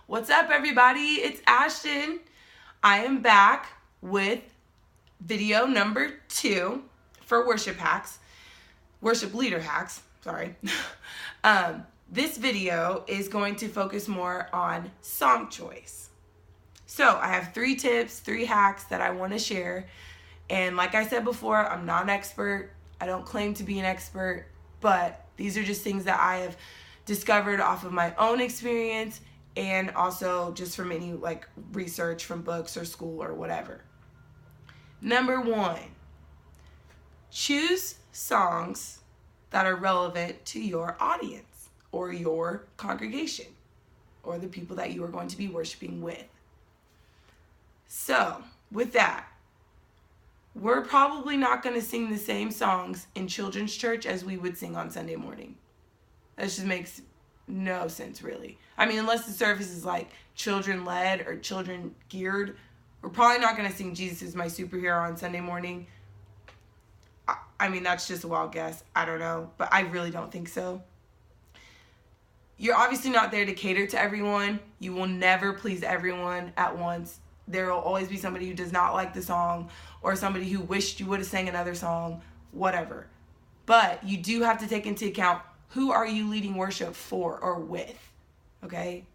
What's up, everybody? It's Ashton. I am back with video number 2 for worship leader hacks, sorry. This video is going to focus more on song choice. So I have 3 tips, 3 hacks that I want to share. And like I said before, I'm not an expert. I don't claim to be an expert, but these are just things that I have discovered off of my own experience and also just from any research from books or school or whatever. Number 1, choose songs that are relevant to your audience or your congregation or the people that you are going to be worshiping with. So, with that, we're probably not going to sing the same songs in children's church as we would sing on Sunday morning. That just makes no sense, really. I mean, unless the service is children-led or children-geared, we're probably not going to sing Jesus is My Superhero on Sunday morning. I mean, that's just a wild guess. I don't know, but I really don't think so. You're obviously not there to cater to everyone. You will never please everyone at once. There will always be somebody who does not like the song or somebody who wished you would have sang another song, whatever. But you do have to take into account, who are you leading worship for or with? Okay?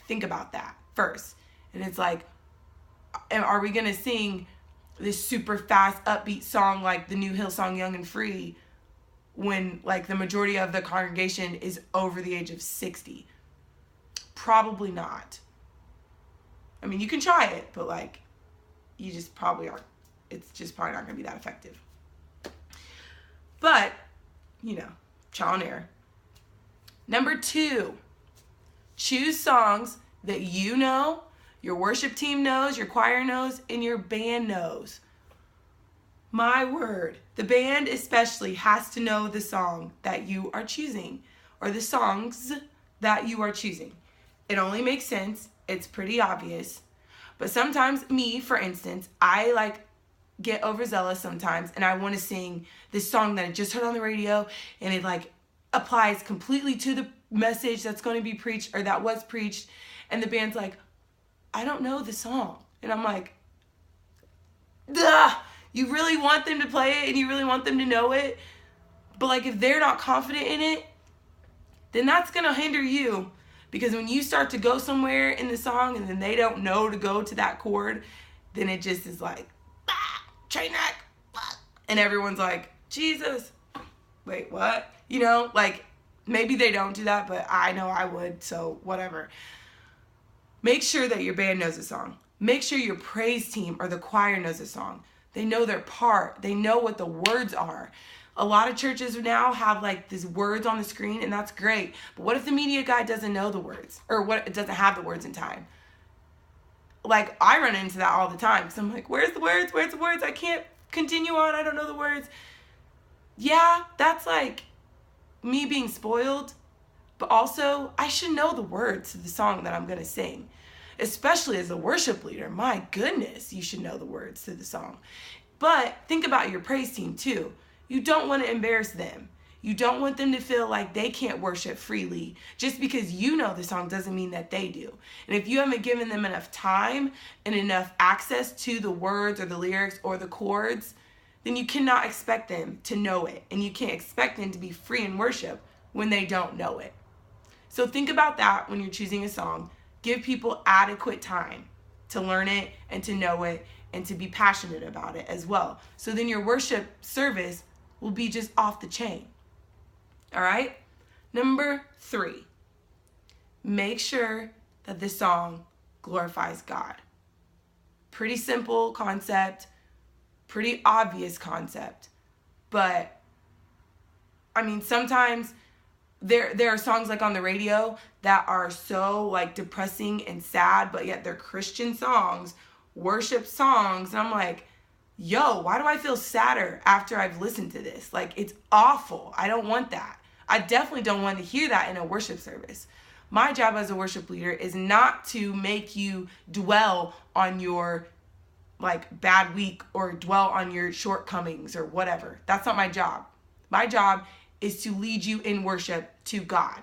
Think about that first. And it's are we going to sing this super fast, upbeat song like the new Hillsong Young and Free when the majority of the congregation is over the age of 60? Probably not. I mean, you can try it, but you just probably aren't. It's just probably not going to be that effective. But, trial and error. Number 2, choose songs that you know, your worship team knows, your choir knows, and your band knows. My word, the band especially has to know the song that you are choosing, or the songs that you are choosing. It only makes sense. It's pretty obvious. But sometimes me, for instance, I get overzealous sometimes, and I want to sing this song that I just heard on the radio, and it applies completely to the message that's going to be preached or that was preached, and the band's I don't know the song. And I'm duh, you really want them to play it and you really want them to know it, but if they're not confident in it, then that's going to hinder you, because when you start to go somewhere in the song and then they don't know to go to that chord, then it just is train wreck, and everyone's Jesus, wait, what? Maybe they don't do that, but I know I would, so whatever. Make sure that your band knows a song. Make sure your praise team or the choir knows a song. They know their part. They know what the words are. A lot of churches now have these words on the screen, and that's great. But what if the media guy doesn't know the words, or it doesn't have the words in time? I run into that all the time, because I'm where's the words? Where's the words? I can't continue on. I don't know the words. Yeah, that's me being spoiled, but also I should know the words to the song that I'm going to sing, especially as a worship leader. My goodness, you should know the words to the song. But think about your praise team too. You don't want to embarrass them. You don't want them to feel like they can't worship freely. Just because you know the song doesn't mean that they do. And if you haven't given them enough time and enough access to the words or the lyrics or the chords, then you cannot expect them to know it. And you can't expect them to be free in worship when they don't know it. So think about that when you're choosing a song. Give people adequate time to learn it and to know it and to be passionate about it as well. So then your worship service will be just off the chain. All right? Number 3, make sure that the song glorifies God. Pretty simple concept, pretty obvious concept. But, I mean, sometimes there are songs on the radio that are so depressing and sad, but yet they're Christian songs, worship songs. And I'm yo, why do I feel sadder after I've listened to this? It's awful. I don't want that. I definitely don't want to hear that in a worship service. My job as a worship leader is not to make you dwell on your bad week or dwell on your shortcomings or whatever. That's not my job. My job is to lead you in worship to God.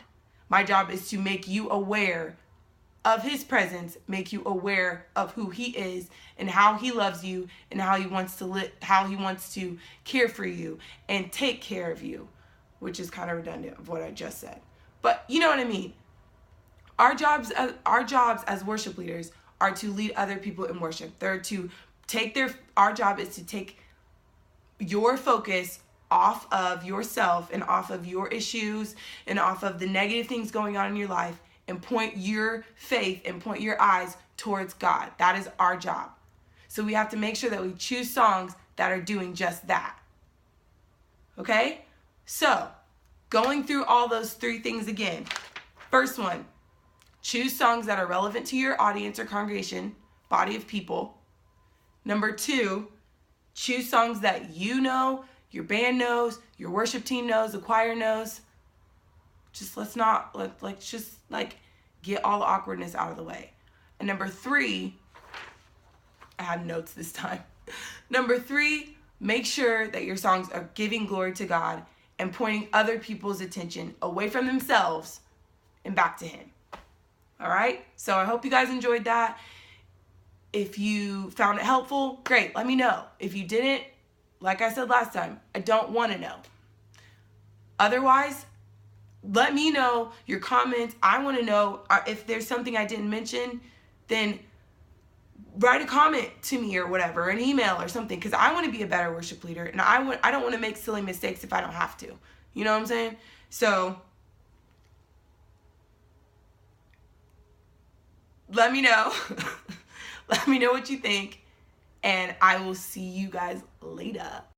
My job is to make you aware of his presence make you aware of who he is and how he loves you and how he wants to care for you and take care of you, which is kind of redundant of what I just said. But you know what I mean. Our jobs as worship leaders are to lead other people in worship. Our job is to take your focus off of yourself and off of your issues and off of the negative things going on in your life and point your faith and point your eyes towards God. That is our job. So we have to make sure that we choose songs that are doing just that. Okay? So, going through all those 3 things again. First one, choose songs that are relevant to your audience or congregation, body of people. Number 2, choose songs that you know, your band knows, your worship team knows, the choir knows. Let's just get all the awkwardness out of the way. And number 3, I have notes this time. Number 3, make sure that your songs are giving glory to God and pointing other people's attention away from themselves and back to him. All right? So I hope you guys enjoyed that. If you found it helpful, great, let me know. If you didn't, like I said last time, I don't want to know. Otherwise, let me know your comments. I want to know if there's something I didn't mention, then write a comment to me or whatever, an email or something, because I want to be a better worship leader, and I don't want to make silly mistakes if I don't have to. You know what I'm saying? So let me know. Let me know what you think, and I will see you guys later.